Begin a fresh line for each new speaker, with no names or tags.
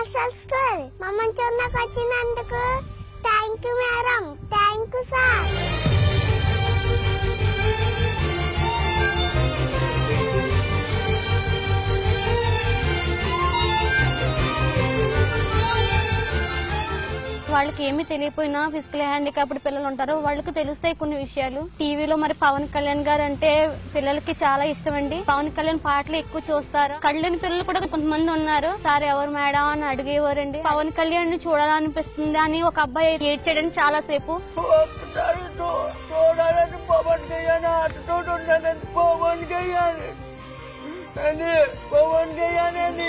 SL school మా మంచోన్నకు వచ్చినందుకు thank you madam, thank you sir.
వాళ్ళకి ఏమీ తెలియపోయినా ఫిజికల్ హ్యాండిక్యాప్డ్ పిల్లలు ఉంటారు, వాళ్ళకి తెలుస్తాయి కొన్ని విషయాలు. టీవీలో మరి పవన్ కళ్యాణ్ గారు అంటే పిల్లలకి చాలా ఇష్టం అండి. పవన్ కళ్యాణ్ పాటలు ఎక్కువ చూస్తారు. కళ్ళని పిల్లలు కూడా కొంతమంది ఉన్నారు. సార్ ఎవరు మేడం అని అడిగేవారండి. పవన్ కళ్యాణ్ చూడాలనిపిస్తుంది అని ఒక అబ్బాయి ఏడ్చాడని చాలా సేపు.
పవన్ కళ్యాణ్